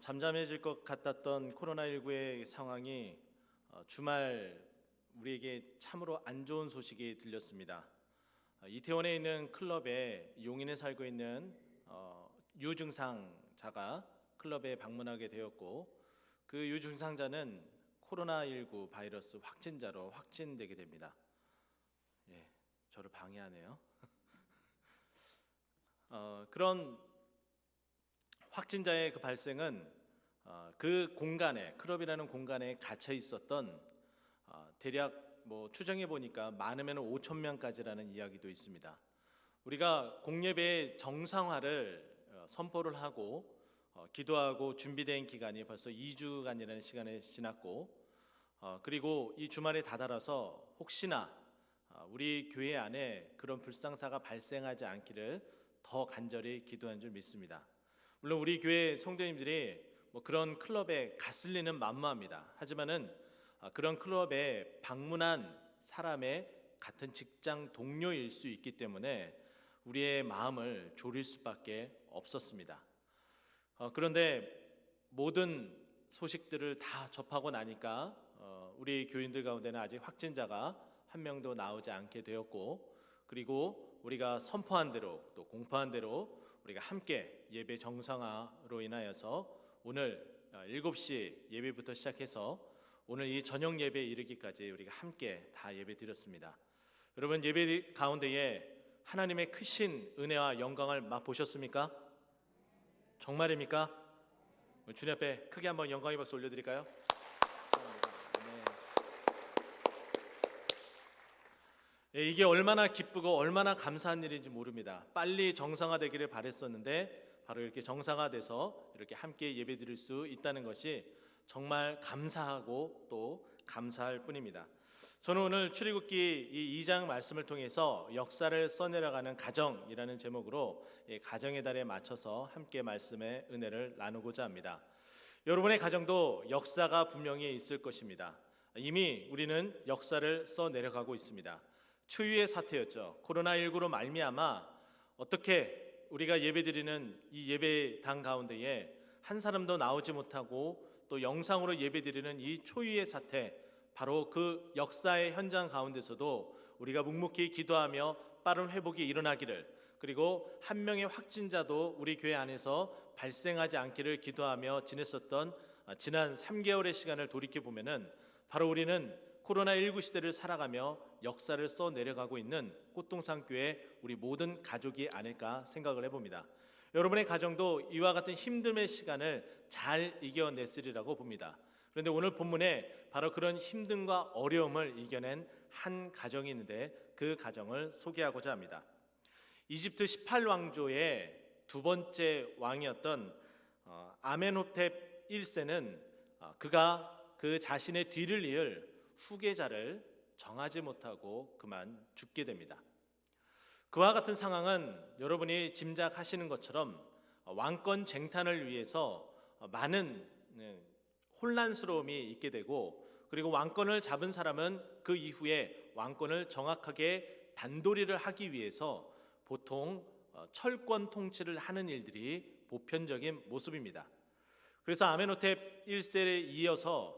잠잠해질 것 같았던 코로나19의 상황이 주말 우리에게 참으로 안 좋은 소식이 들렸습니다. 이태원에 있는 클럽에 용인에 살고 있는 유증상자가 클럽에 방문하게 되었고, 그 유증상자는 코로나19 바이러스 확진자로 확진되게 됩니다. 저를 방해하네요. 그런 확진자의 그 발생은 그 공간에, 클럽이라는 공간에 갇혀 있었던 대략 추정해 보니까 많으면 5천 명까지라는 이야기도 있습니다. 우리가 공예배의 정상화를 선포를 하고 기도하고 준비된 기간이 벌써 2주간이라는 시간이 지났고, 그리고 이 주말에 다다라서 혹시나 우리 교회 안에 그런 불상사가 발생하지 않기를 더 간절히 기도한 줄 믿습니다. 물론 우리 교회 성도님들이 그런 클럽에 갔을 리는 만무합니다. 하지만은 그런 클럽에 방문한 사람의 같은 직장 동료일 수 있기 때문에 우리의 마음을 졸일 수밖에 없었습니다. 그런데 모든 소식들을 다 접하고 나니까 우리 교인들 가운데는 아직 확진자가 한 명도 나오지 않게 되었고, 그리고 우리가 선포한 대로 또 공포한 대로 우리가 함께 예배 정상화로 인하여서 오늘 7시 예배부터 시작해서 오늘 이 저녁 예배에 이르기까지 우리가 함께 다 예배 드렸습니다. 여러분, 예배 가운데에 하나님의 크신 은혜와 영광을 맛보셨습니까? 정말입니까? 주님 앞에 크게 한번 영광의 박수 올려드릴까요? 이게 얼마나 기쁘고 얼마나 감사한 일인지 모릅니다. 빨리 정상화되기를 바랬었는데 바로 이렇게 정상화돼서 이렇게 함께 예배드릴 수 있다는 것이 정말 감사하고 또 감사할 뿐입니다. 저는 오늘 출애굽기 이 2장 말씀을 통해서 역사를 써내려가는 가정이라는 제목으로 가정의 달에 맞춰서 함께 말씀의 은혜를 나누고자 합니다. 여러분의 가정도 역사가 분명히 있을 것입니다. 이미 우리는 역사를 써내려가고 있습니다. 초유의 사태였죠. 코로나19로 말미암아 어떻게 우리가 예배드리는 이 예배당 가운데에 한 사람도 나오지 못하고 또 영상으로 예배드리는 이 초유의 사태, 바로 그 역사의 현장 가운데서도 우리가 묵묵히 기도하며 빠른 회복이 일어나기를, 그리고 한 명의 확진자도 우리 교회 안에서 발생하지 않기를 기도하며 지냈었던 지난 3개월의 시간을 돌이켜보면은 바로 우리는 코로나19 시대를 살아가며 역사를 써내려가고 있는 꽃동산교회 우리 모든 가족이 아닐까 생각을 해봅니다. 여러분의 가정도 이와 같은 힘듦의 시간을 잘 이겨냈으리라고 봅니다. 그런데 오늘 본문에 바로 그런 힘듦과 어려움을 이겨낸 한 가정이 있는데 그 가정을 소개하고자 합니다. 이집트 18왕조의 두 번째 왕이었던 아멘호텝 1세는 그가 그 자신의 뒤를 이을 후계자를 정하지 못하고 그만 죽게 됩니다. 그와 같은 상황은 여러분이 짐작하시는 것처럼 왕권 쟁탈을 위해서 많은 혼란스러움이 있게 되고, 그리고 왕권을 잡은 사람은 그 이후에 왕권을 정확하게 단도리를 하기 위해서 보통 철권 통치를 하는 일들이 보편적인 모습입니다. 그래서 아멘호텝 1세에 이어서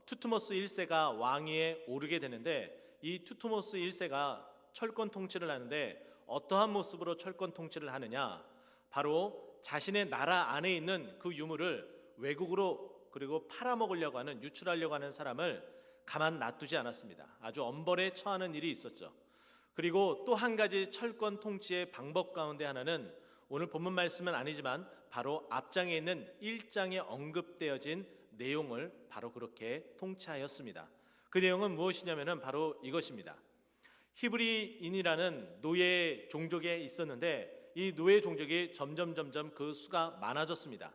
투트모스 1세가 왕위에 오르게 되는데, 이 투트모스 1세가 철권 통치를 하는데 어떠한 모습으로 철권 통치를 하느냐, 바로 자신의 나라 안에 있는 그 유물을 외국으로 그리고 팔아먹으려고 하는, 유출하려고 하는 사람을 가만 놔두지 않았습니다. 아주 엄벌에 처하는 일이 있었죠. 그리고 또 한 가지 철권 통치의 방법 가운데 하나는 오늘 본문 말씀은 아니지만 바로 앞장에 있는 1장에 언급되어진 내용을 바로 그렇게 통치하였습니다. 그 내용은 무엇이냐면은 바로 이것입니다. 히브리인이라는 노예 종족에 있었는데 이 노예 종족이 점점 그 수가 많아졌습니다.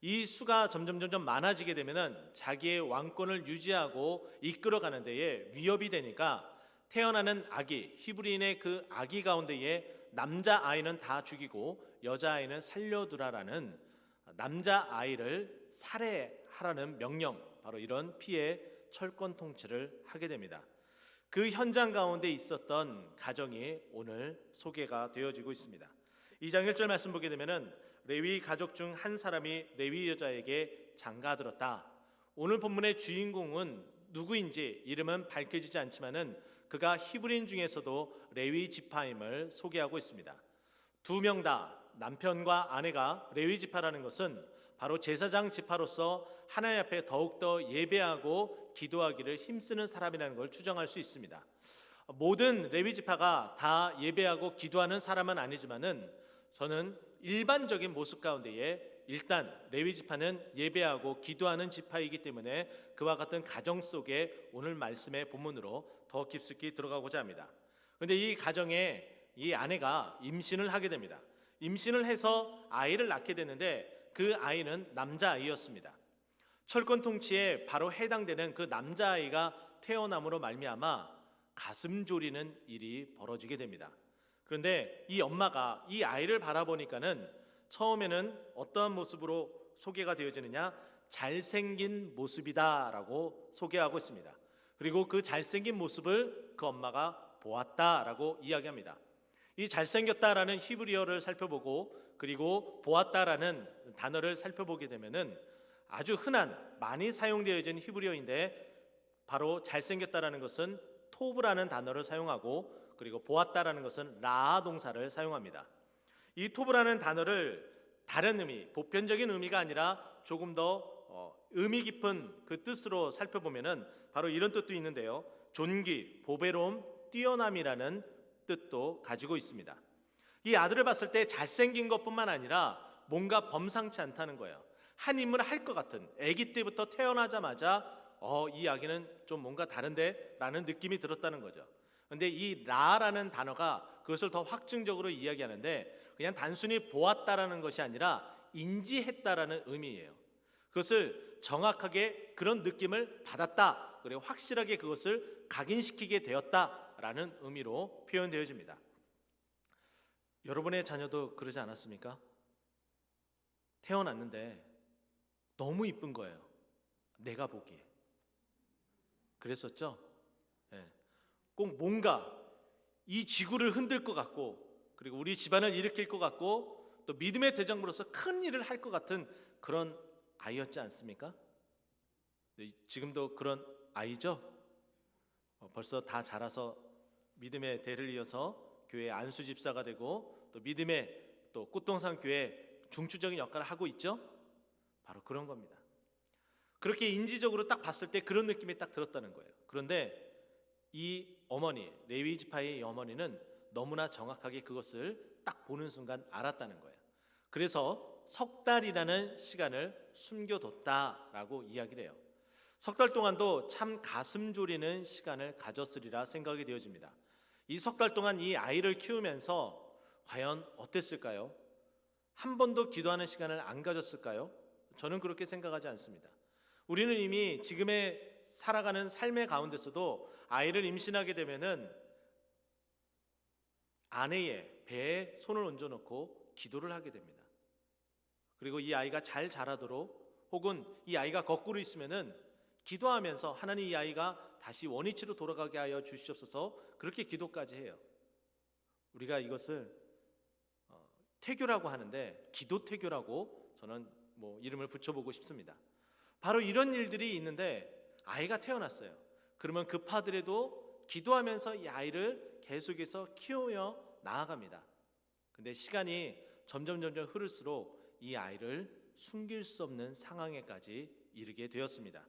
이 수가 점점 많아지게 되면은 자기의 왕권을 유지하고 이끌어가는 데에 위협이 되니까 태어나는 아기, 히브리인의 그 아기 가운데에 남자 아이는 다 죽이고 여자 아이는 살려두라라는 남자 아이를 살해하라는 명령, 바로 이런 피해 철권 통치를 하게 됩니다. 그 현장 가운데 있었던 가정이 오늘 소개가 되어지고 있습니다. 2장 1절 말씀 보게 되면은 레위 가족 중 한 사람이 레위 여자에게 장가들었다. 오늘 본문의 주인공은 누구인지 이름은 밝혀지지 않지만은 그가 히브리인 중에서도 레위 지파임을 소개하고 있습니다. 두 명 다 남편과 아내가 레위 지파라는 것은 바로 제사장 지파로서 하나님 앞에 더욱더 예배하고 기도하기를 힘쓰는 사람이라는 걸 추정할 수 있습니다. 모든 레위 지파가 다 예배하고 기도하는 사람은 아니지만은 저는 일반적인 모습 가운데에 일단 레위 지파는 예배하고 기도하는 지파이기 때문에 그와 같은 가정 속에 오늘 말씀의 본문으로 더 깊숙이 들어가고자 합니다. 그런데 이 가정에 이 아내가 임신을 하게 됩니다. 임신을 해서 아이를 낳게 되는데 그 아이는 남자아이였습니다. 철권 통치에 바로 해당되는 그 남자아이가 태어남으로 말미암아 가슴 졸이는 일이 벌어지게 됩니다. 그런데 이 엄마가 이 아이를 바라보니까는 처음에는 어떠한 모습으로 소개가 되어지느냐, 잘생긴 모습이다라고 소개하고 있습니다. 그리고 그 잘생긴 모습을 그 엄마가 보았다라고 이야기합니다. 이 잘생겼다라는 히브리어를 살펴보고 그리고 보았다라는 단어를 살펴보게 되면은 아주 흔한 많이 사용되어진 히브리어인데 바로 잘생겼다라는 것은 토브라는 단어를 사용하고 그리고 보았다라는 것은 라아 동사를 사용합니다. 이 토브라는 단어를 다른 의미, 보편적인 의미가 아니라 조금 더 의미 깊은 그 뜻으로 살펴보면은 바로 이런 뜻도 있는데요. 존귀, 보배로움, 뛰어남이라는 뜻도 가지고 있습니다. 이 아들을 봤을 때 잘생긴 것뿐만 아니라 뭔가 범상치 않다는 거예요. 한 인물을 할 것 같은, 아기 때부터 태어나자마자 이 아기는 좀 뭔가 다른데 라는 느낌이 들었다는 거죠. 그런데 이 라라는 단어가 그것을 더 확증적으로 이야기하는데 그냥 단순히 보았다라는 것이 아니라 인지했다라는 의미예요. 그것을 정확하게 그런 느낌을 받았다, 그리고 확실하게 그것을 각인시키게 되었다라는 의미로 표현되어집니다. 여러분의 자녀도 그러지 않았습니까? 태어났는데 너무 이쁜 거예요. 내가 보기에. 그랬었죠? 네. 꼭 뭔가 이 지구를 흔들 것 같고 그리고 우리 집안을 일으킬 것 같고 또 믿음의 대장부로서 큰 일을 할 것 같은 그런 아이였지 않습니까? 네, 지금도 그런 아이죠? 벌써 다 자라서 믿음의 대를 이어서 교회 안수 집사가 되고 또 믿음의 또 꽃동산 교회 중추적인 역할을 하고 있죠? 바로 그런 겁니다. 그렇게 인지적으로 딱 봤을 때 그런 느낌이 딱 들었다는 거예요. 그런데 이 어머니, 레위 지파의 어머니는 너무나 정확하게 그것을 딱 보는 순간 알았다는 거예요. 그래서 석 달이라는 시간을 숨겨뒀다라고 이야기를 해요. 석 달 동안도 참 가슴 졸이는 시간을 가졌으리라 생각이 되어집니다. 이 석 달 동안 이 아이를 키우면서 과연 어땠을까요? 한 번도 기도하는 시간을 안 가졌을까요? 저는 그렇게 생각하지 않습니다. 우리는 이미 지금의 살아가는 삶의 가운데서도 아이를 임신하게 되면은 아내의 배에 손을 얹어놓고 기도를 하게 됩니다. 그리고 이 아이가 잘 자라도록 혹은 이 아이가 거꾸로 있으면은 기도하면서 하나님 이 아이가 다시 원위치로 돌아가게 하여 주시옵소서 그렇게 기도까지 해요. 우리가 이것을 태교라고 하는데 기도 태교라고 저는 이름을 붙여보고 싶습니다. 바로 이런 일들이 있는데 아이가 태어났어요. 그러면 그 파들에도 기도하면서 이 아이를 계속해서 키우며 나아갑니다. 근데 시간이 점점 흐를수록 이 아이를 숨길 수 없는 상황에까지 이르게 되었습니다.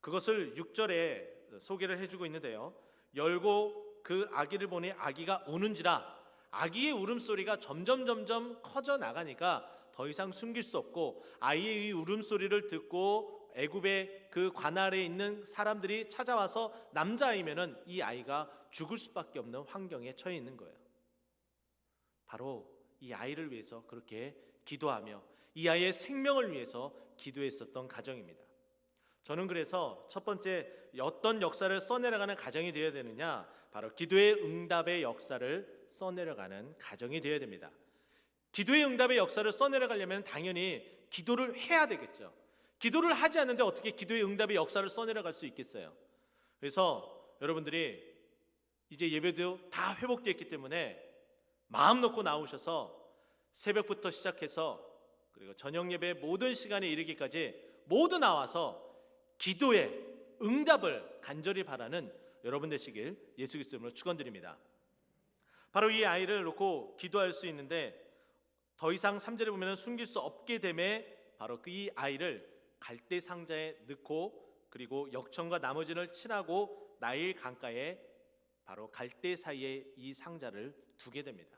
그것을 6절에 소개를 해주고 있는데요. 열고 그 아기를 보니 아기가 우는지라. 아기의 울음소리가 점점 커져 나가니까 더 이상 숨길 수 없고 아이의 이 울음소리를 듣고 애굽의 그 관할에 있는 사람들이 찾아와서 남자아이면은 이 아이가 죽을 수밖에 없는 환경에 처해 있는 거예요. 바로 이 아이를 위해서 그렇게 기도하며 이 아이의 생명을 위해서 기도했었던 가정입니다. 저는 그래서 첫 번째 어떤 역사를 써내려가는 가정이 되어야 되느냐, 바로 기도의 응답의 역사를 써내려가는 가정이 되어야 됩니다. 기도의 응답의 역사를 써내려가려면 당연히 기도를 해야 되겠죠. 기도를 하지 않는데 어떻게 기도의 응답의 역사를 써내려갈 수 있겠어요? 그래서 여러분들이 이제 예배도 다 회복되었기 때문에 마음 놓고 나오셔서 새벽부터 시작해서 그리고 저녁 예배 모든 시간에 이르기까지 모두 나와서 기도의 응답을 간절히 바라는 여러분 되시길 예수 그리스도 이름으로 축원드립니다. 바로 이 아이를 놓고 기도할 수 있는데 더 이상 3절에 보면 숨길 수 없게 됨에 바로 그 이 아이를 갈대 상자에 넣고 그리고 역청과 나머지를 칠하고 나일 강가에 바로 갈대 사이에 이 상자를 두게 됩니다.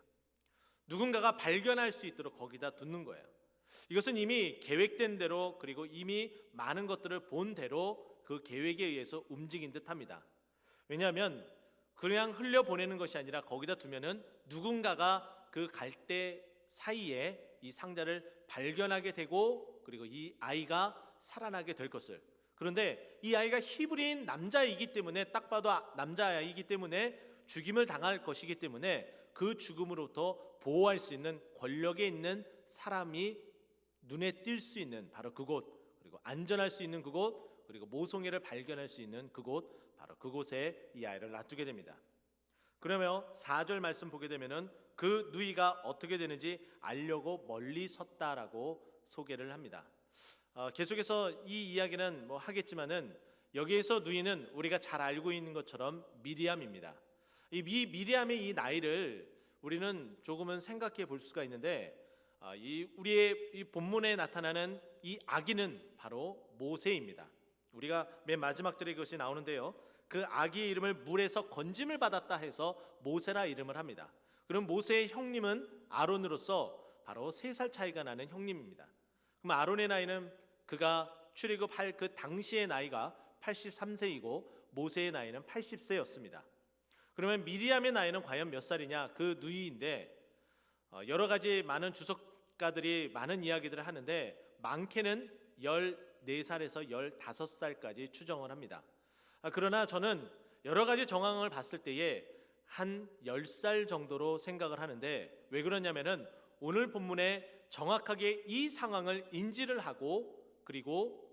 누군가가 발견할 수 있도록 거기다 두는 거예요. 이것은 이미 계획된 대로 그리고 이미 많은 것들을 본 대로 그 계획에 의해서 움직인 듯합니다. 왜냐하면 그냥 흘려보내는 것이 아니라 거기다 두면은 누군가가 그 갈대 사이에 이 상자를 발견하게 되고 그리고 이 아이가 살아나게 될 것을. 그런데 이 아이가 히브리인 남자이기 때문에 딱 봐도 남자아이이기 때문에 죽임을 당할 것이기 때문에 그 죽음으로부터 보호할 수 있는 권력에 있는 사람이 눈에 띌 수 있는 바로 그곳, 그리고 안전할 수 있는 그곳, 그리고 모성애를 발견할 수 있는 그곳, 바로 그곳에 이 아이를 놔두게 됩니다. 그러면 4절 말씀 보게 되면은 그 누이가 어떻게 되는지 알려고 멀리 섰다라고 소개를 합니다. 계속해서 이 이야기는 뭐 하겠지만은 여기에서 누이는 우리가 잘 알고 있는 것처럼 미리암입니다. 이 미리암의 이 나이를 우리는 조금은 생각해 볼 수가 있는데 우리의 이 본문에 나타나는 이 아기는 바로 모세입니다. 우리가 맨 마지막 절에 그것이 나오는데요. 그 아기의 이름을 물에서 건짐을 받았다 해서 모세라 이름을 합니다. 그럼 모세의 형님은 아론으로서 바로 3살 차이가 나는 형님입니다. 그럼 아론의 나이는 그가 출애굽할 그 당시의 나이가 83세이고 모세의 나이는 80세였습니다. 그러면 미리암의 나이는 과연 몇 살이냐? 그 누이인데 여러 가지 많은 주석가들이 많은 이야기들을 하는데 많게는 14살에서 15살까지 추정을 합니다. 그러나 저는 여러 가지 정황을 봤을 때에 한 10살 정도로 생각을 하는데 왜 그러냐면은 오늘 본문에 정확하게 이 상황을 인지를 하고 그리고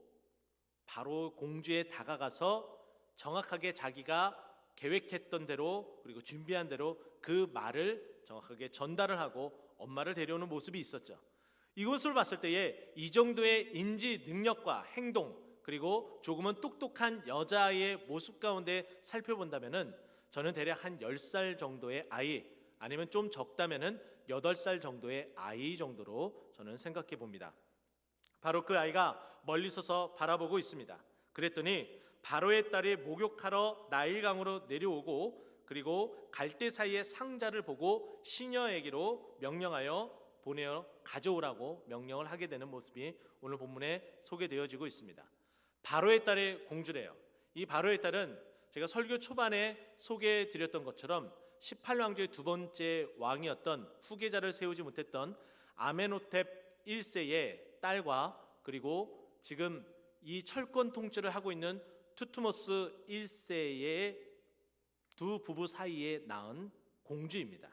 바로 공주에 다가가서 정확하게 자기가 계획했던 대로 그리고 준비한 대로 그 말을 정확하게 전달을 하고 엄마를 데려오는 모습이 있었죠. 이것을 봤을 때에 이 정도의 인지 능력과 행동 그리고 조금은 똑똑한 여자의 모습 가운데 살펴본다면은 저는 대략 한 10살 정도의 아이 아니면 좀 적다면은 8살 정도의 아이 정도로 저는 생각해 봅니다. 바로 그 아이가 멀리 서서 바라보고 있습니다. 그랬더니 바로의 딸이 목욕하러 나일강으로 내려오고 그리고 갈대 사이의 상자를 보고 시녀에게로 명령하여 보내어 가져오라고 명령을 하게 되는 모습이 오늘 본문에 소개되어지고 있습니다. 바로의 딸의 공주래요. 이 바로의 딸은 제가 설교 초반에 소개해드렸던 것처럼 18왕조의 두 번째 왕이었던 후계자를 세우지 못했던 아멘호텝 1세의 딸과 그리고 지금 이 철권 통치를 하고 있는 투트모스 1세의 두 부부 사이에 낳은 공주입니다.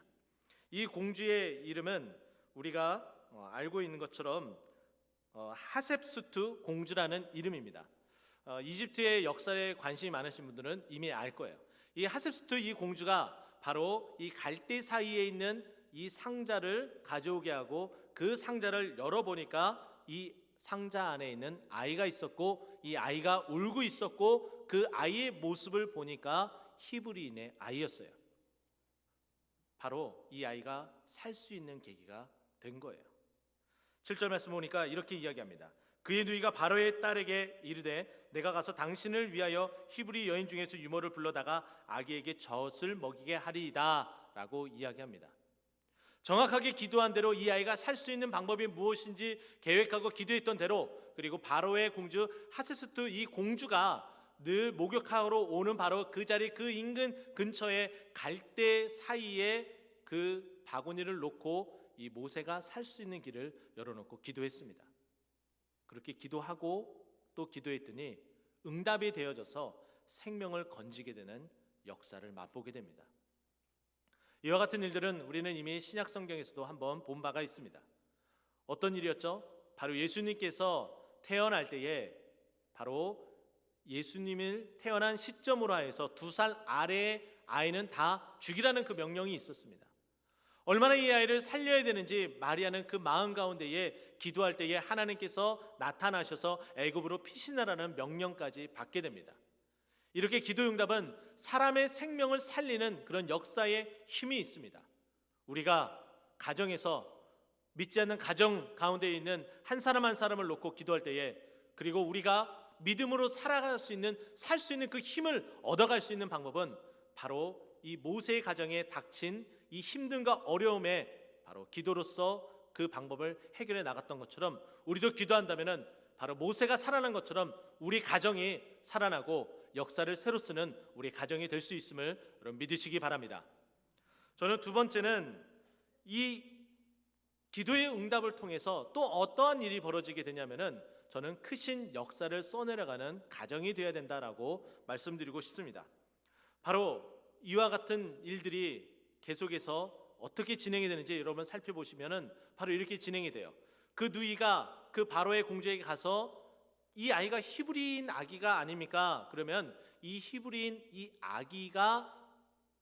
이 공주의 이름은 우리가 알고 있는 것처럼 하셉수트 공주라는 이름입니다. 이집트의 역사에 관심이 많으신 분들은 이미 알 거예요. 이 하셉수트 이 공주가 바로 이 갈대 사이에 있는 이 상자를 가져오게 하고 그 상자를 열어보니까 이 상자 안에 있는 아이가 있었고 이 아이가 울고 있었고 그 아이의 모습을 보니까 히브리인의 아이였어요. 바로 이 아이가 살 수 있는 계기가 된 거예요. 7절 말씀 보니까 이렇게 이야기합니다. 그의 누이가 바로의 딸에게 이르되 내가 가서 당신을 위하여 히브리 여인 중에서 유모를 불러다가 아기에게 젖을 먹이게 하리이다 라고 이야기합니다. 정확하게 기도한 대로 이 아이가 살 수 있는 방법이 무엇인지 계획하고 기도했던 대로 그리고 바로의 공주 하세스트 이 공주가 늘 목욕하러 오는 바로 그 자리 그 인근 근처에 갈대 사이에 그 바구니를 놓고 이 모세가 살 수 있는 길을 열어놓고 기도했습니다. 그렇게 기도하고 또 기도했더니 응답이 되어져서 생명을 건지게 되는 역사를 맛보게 됩니다. 이와 같은 일들은 우리는 이미 신약 성경에서도 한번 본 바가 있습니다. 어떤 일이었죠? 바로 예수님께서 태어날 때에 바로 예수님을 태어난 시점으로 하여서 2살 아래의 아이는 다 죽이라는 그 명령이 있었습니다. 얼마나 이 아이를 살려야 되는지 마리아는 그 마음 가운데에 기도할 때에 하나님께서 나타나셔서 애굽으로 피신하라는 명령까지 받게 됩니다. 이렇게 기도 응답은 사람의 생명을 살리는 그런 역사의 힘이 있습니다. 우리가 가정에서 믿지 않는 가정 가운데 있는 한 사람 한 사람을 놓고 기도할 때에, 그리고 우리가 믿음으로 살아갈 수 있는, 살 수 있는 그 힘을 얻어갈 수 있는 방법은 바로 이 모세의 가정에 닥친 이 힘듦과 어려움에 바로 기도로서 그 방법을 해결해 나갔던 것처럼, 우리도 기도한다면은 바로 모세가 살아난 것처럼 우리 가정이 살아나고 역사를 새로 쓰는 우리 가정이 될 수 있음을 여러분 믿으시기 바랍니다. 저는 두 번째는 이 기도의 응답을 통해서 또 어떠한 일이 벌어지게 되냐면은, 저는 크신 역사를 써내려가는 가정이 되어야 된다라고 말씀드리고 싶습니다. 바로 이와 같은 일들이 계속해서 어떻게 진행이 되는지 여러분 살펴보시면은 바로 이렇게 진행이 돼요. 그 누이가 그 바로의 공주에게 가서 이 아이가 히브리인 아기가 아닙니까? 그러면 이 히브리인 이 아기가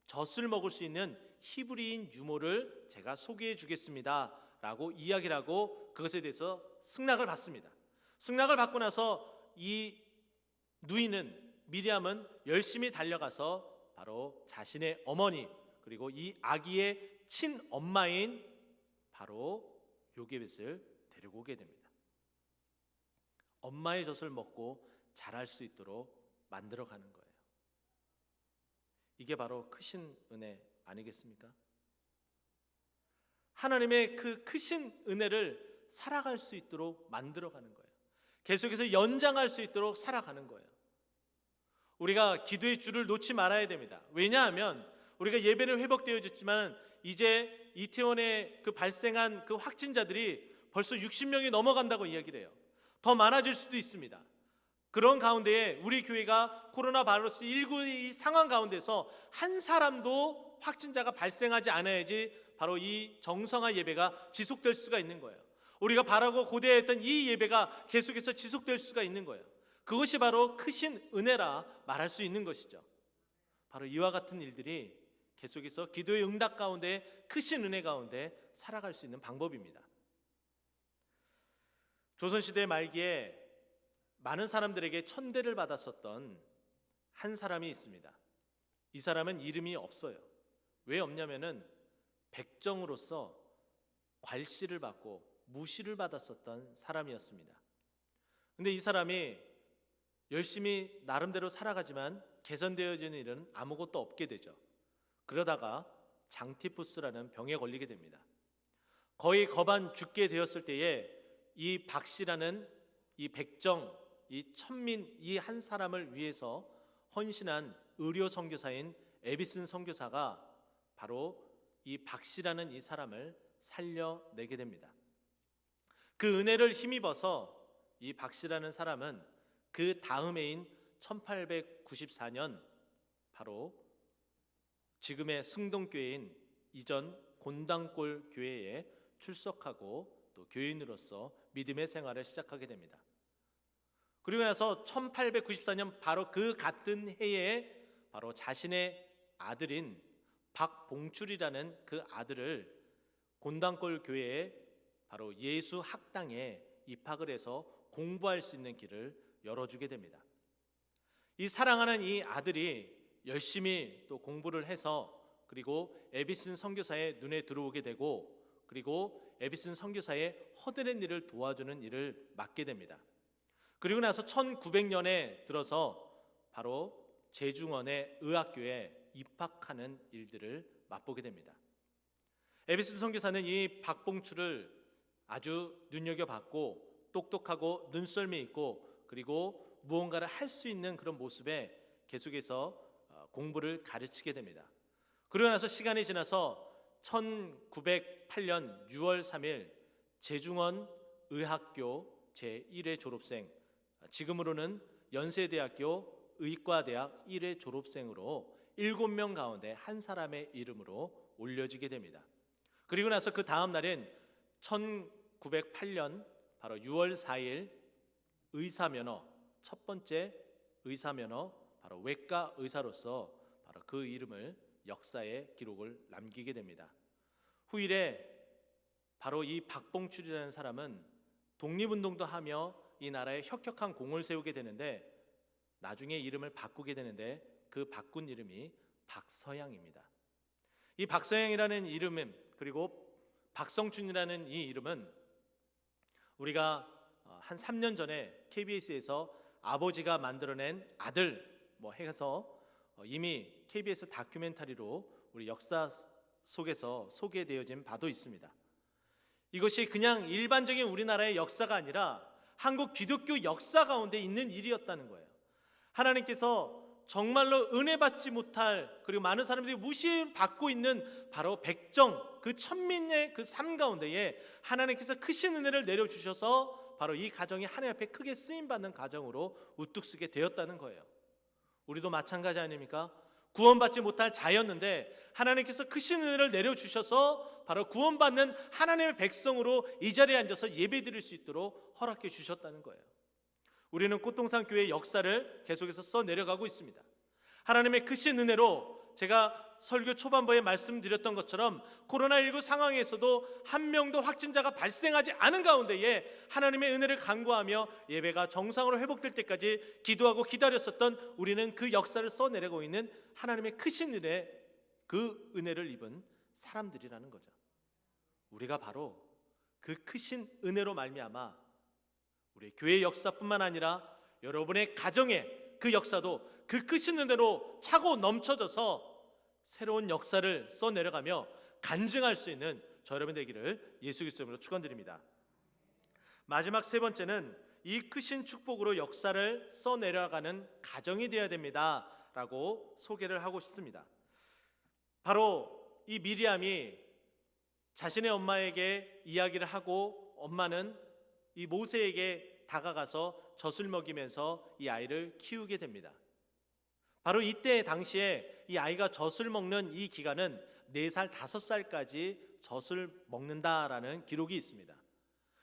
젖을 먹을 수 있는 히브리인 유모를 제가 소개해 주겠습니다 라고 이야기를 하고 그것에 대해서 승낙을 받습니다. 승낙을 받고 나서 이 누이는, 미리암은 열심히 달려가서 바로 자신의 어머니, 그리고 이 아기의 친엄마인 바로 요게벳을 데리고 오게 됩니다. 엄마의 젖을 먹고 자랄 수 있도록 만들어가는 거예요. 이게 바로 크신 은혜 아니겠습니까? 하나님의 그 크신 은혜를 살아갈 수 있도록 만들어가는 거예요. 계속해서 연장할 수 있도록 살아가는 거예요. 우리가 기도의 줄을 놓지 말아야 됩니다. 왜냐하면 우리가 예배는 회복되어졌지만 이제 이태원에 그 발생한 그 확진자들이 벌써 60명이 넘어간다고 이야기를 해요. 더 많아질 수도 있습니다. 그런 가운데에 우리 교회가 코로나 바이러스 19의 상황 가운데서 한 사람도 확진자가 발생하지 않아야지 바로 이 정성화 예배가 지속될 수가 있는 거예요. 우리가 바라고 고대했던 이 예배가 계속해서 지속될 수가 있는 거예요. 그것이 바로 크신 은혜라 말할 수 있는 것이죠. 바로 이와 같은 일들이 계속해서 기도의 응답 가운데, 크신 은혜 가운데 살아갈 수 있는 방법입니다. 조선시대 말기에 많은 사람들에게 천대를 받았었던 한 사람이 있습니다. 이 사람은 이름이 없어요. 왜 없냐면은 백정으로서 괄시를 받고 무시를 받았었던 사람이었습니다. 근데 이 사람이 열심히 나름대로 살아가지만 개선되어지는 일은 아무것도 없게 되죠. 그러다가 장티푸스라는 병에 걸리게 됩니다. 거의 거반 죽게 되었을 때에 이 박씨라는 이 백정, 이 천민, 이 한 사람을 위해서 헌신한 의료 선교사인 에비슨 선교사가 바로 이 박씨라는 이 사람을 살려내게 됩니다. 그 은혜를 힘입어서 이 박씨라는 사람은 그 다음 해인 1894년 바로 지금의 승동교회인 이전 곤당골 교회에 출석하고 또 교인으로서 믿음의 생활을 시작하게 됩니다. 그리고 나서 1894년 바로 그 같은 해에 바로 자신의 아들인 박봉출이라는 그 아들을 곤당골 교회에 바로 예수 학당에 입학을 해서 공부할 수 있는 길을 열어주게 됩니다. 이 사랑하는 이 아들이 열심히 또 공부를 해서 그리고 에비슨 선교사의 눈에 들어오게 되고, 그리고 에비슨 선교사의 허드렛 일을 도와주는 일을 맡게 됩니다. 그리고 나서 1900년에 들어서 바로 제중원의 의학교에 입학하는 일들을 맛보게 됩니다. 에비슨 선교사는 이 박봉출을 아주 눈여겨봤고 똑똑하고 눈썰미 있고 그리고 무언가를 할 수 있는 그런 모습에 계속해서 공부를 가르치게 됩니다. 그러고 나서 시간이 지나서 1908년 6월 3일 제중원 의학교 제1회 졸업생, 지금으로는 연세대학교 의과대학 1회 졸업생으로 7명 가운데 한 사람의 이름으로 올려지게 됩니다. 그리고 나서 그 다음 날인 1908년 바로 6월 4일 의사면허, 첫 번째 의사면허, 바로 외과 의사로서 바로 그 이름을 역사의 기록을 남기게 됩니다. 후일에 바로 이 박봉출이라는 사람은 독립운동도 하며 이 나라에 혁혁한 공을 세우게 되는데 나중에 이름을 바꾸게 되는데 그 바꾼 이름이 박서양입니다. 이 박서양이라는 이름은, 그리고 박성춘이라는 이 이름은 우리가 한 3년 전에 KBS에서 아버지가 만들어낸 아들 해서 이미 KBS 다큐멘터리로 우리 역사 속에서 소개되어진 바도 있습니다. 이것이 그냥 일반적인 우리나라의 역사가 아니라 한국 기독교 역사 가운데 있는 일이었다는 거예요. 하나님께서 정말로 은혜 받지 못할, 그리고 많은 사람들이 무시받고 있는 바로 백정, 그 천민의 그 삶 가운데에 하나님께서 크신 은혜를 내려주셔서 바로 이 가정이 하나님 앞에 크게 쓰임받는 가정으로 우뚝 서게 되었다는 거예요. 우리도 마찬가지 아닙니까? 구원받지 못할 자였는데 하나님께서 크신 은혜를 내려주셔서 바로 구원받는 하나님의 백성으로 이 자리에 앉아서 예배드릴 수 있도록 허락해 주셨다는 거예요. 우리는 꽃동산 교회의 역사를 계속해서 써내려가고 있습니다. 하나님의 크신 은혜로 제가 설교 초반부에 말씀드렸던 것처럼 코로나19 상황에서도 한 명도 확진자가 발생하지 않은 가운데에 하나님의 은혜를 간구하며 예배가 정상으로 회복될 때까지 기도하고 기다렸었던 우리는 그 역사를 써내려고 있는 하나님의 크신 은혜, 그 은혜를 입은 사람들이라는 거죠. 우리가 바로 그 크신 은혜로 말미암아 우리 교회 역사뿐만 아니라 여러분의 가정의 그 역사도 그 크신 은혜로 차고 넘쳐져서 새로운 역사를 써내려가며 간증할 수 있는 저 여러분 되기를 예수 그리스도 이름으로 축원드립니다. 마지막 세 번째는 이 크신 축복으로 역사를 써내려가는 가정이 되어야 됩니다라고 소개를 하고 싶습니다. 바로 이 미리암이 자신의 엄마에게 이야기를 하고 엄마는 이 모세에게 다가가서 젖을 먹이면서 이 아이를 키우게 됩니다. 바로 이때 당시에 이 아이가 젖을 먹는 이 기간은 4살, 5살까지 젖을 먹는다라는 기록이 있습니다.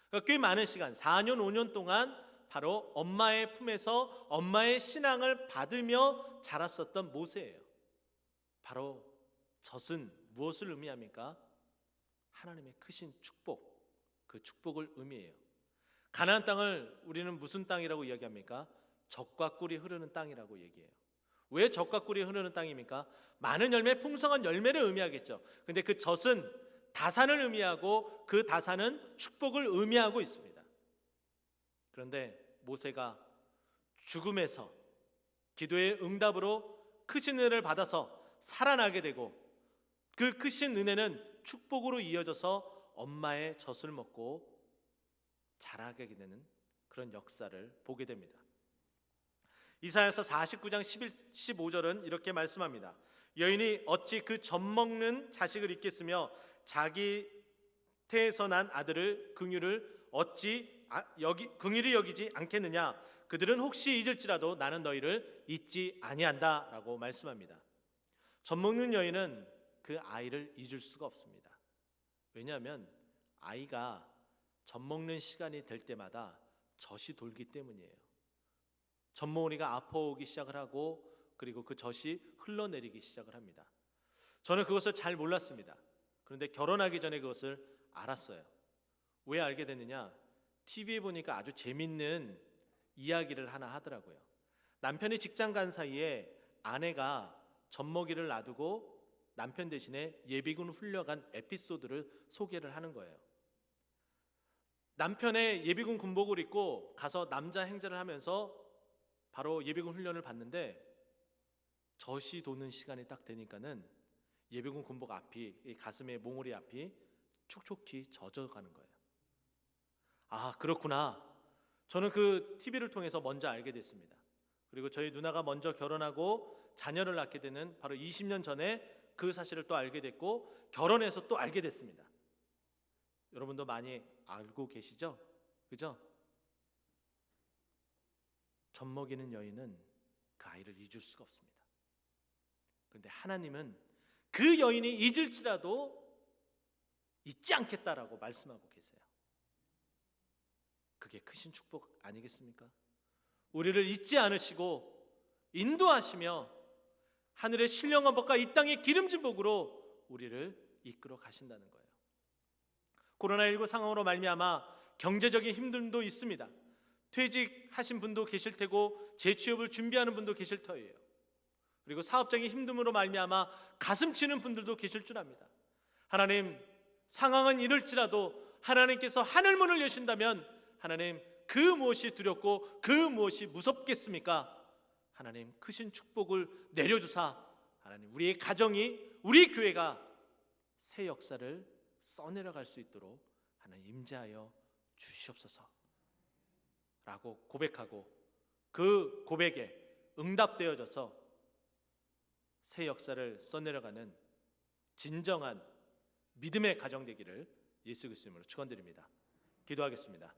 그러니까 꽤 많은 시간, 4년, 5년 동안 바로 엄마의 품에서 엄마의 신앙을 받으며 자랐었던 모세예요. 바로 젖은 무엇을 의미합니까? 하나님의 크신 축복, 그 축복을 의미해요. 가나안 땅을 우리는 무슨 땅이라고 이야기합니까? 젖과 꿀이 흐르는 땅이라고 얘기해요. 왜 젖과 꿀이 흐르는 땅입니까? 많은 열매, 풍성한 열매를 의미하겠죠. 근데 그 젖은 다산을 의미하고 그 다산은 축복을 의미하고 있습니다. 그런데 모세가 죽음에서 기도의 응답으로 크신 은혜를 받아서 살아나게 되고 그 크신 은혜는 축복으로 이어져서 엄마의 젖을 먹고 자라게 되는 그런 역사를 보게 됩니다. 이사야서 49장 15절은 이렇게 말씀합니다. 여인이 어찌 그 젖 먹는 자식을 잊겠으며 자기 태에서 난 아들을 긍휼을 어찌 긍휼히 여기지 않겠느냐. 그들은 혹시 잊을지라도 나는 너희를 잊지 아니한다 라고 말씀합니다. 젖 먹는 여인은 그 아이를 잊을 수가 없습니다. 왜냐하면 아이가 젖 먹는 시간이 될 때마다 젖이 돌기 때문이에요. 젖먹으니까 아파오기 시작을 하고 그리고 그 젖이 흘러내리기 시작을 합니다. 저는 그것을 잘 몰랐습니다. 그런데 결혼하기 전에 그것을 알았어요. 왜 알게 됐느냐? TV에 보니까 아주 재밌는 이야기를 하나 하더라고요. 남편이 직장 간 사이에 아내가 젖먹이를 놔두고 남편 대신에 예비군 훈련간 에피소드를 소개를 하는 거예요. 남편의 예비군 군복을 입고 가서 남자 행세를 하면서 바로 예비군 훈련을 받는데 젖이 도는 시간이 딱 되니까는 예비군 군복 앞이, 이 가슴의 몽우리 앞이 촉촉히 젖어가는 거예요. 아, 그렇구나. 저는 그 TV를 통해서 먼저 알게 됐습니다. 그리고 저희 누나가 먼저 결혼하고 자녀를 낳게 되는 바로 20년 전에 그 사실을 또 알게 됐고 결혼해서 또 알게 됐습니다. 여러분도 많이 알고 계시죠? 그죠? 젖 먹이는 여인은 그 아이를 잊을 수가 없습니다. 그런데 하나님은 그 여인이 잊을지라도 잊지 않겠다라고 말씀하고 계세요. 그게 크신 축복 아니겠습니까? 우리를 잊지 않으시고 인도하시며 하늘의 신령한 복과 이 땅의 기름진 복으로 우리를 이끌어 가신다는 거예요. 코로나19 상황으로 말미암아 경제적인 힘듦도 있습니다. 퇴직하신 분도 계실 테고 재취업을 준비하는 분도 계실 터예요. 그리고 사업적인 힘듦으로 말미암아 가슴 치는 분들도 계실 줄 압니다. 하나님, 상황은 이럴지라도 하나님께서 하늘문을 여신다면 하나님, 그 무엇이 두렵고 그 무엇이 무섭겠습니까? 하나님, 크신 축복을 내려주사 하나님, 우리의 가정이, 우리 교회가 새 역사를 써내려갈 수 있도록 하나님 임재하여 주시옵소서 라고 고백하고, 그 고백에 응답되어져서 새 역사를 써내려가는 진정한 믿음의 가정 되기를 예수 그리스도 이름으로 축원드립니다. 기도하겠습니다.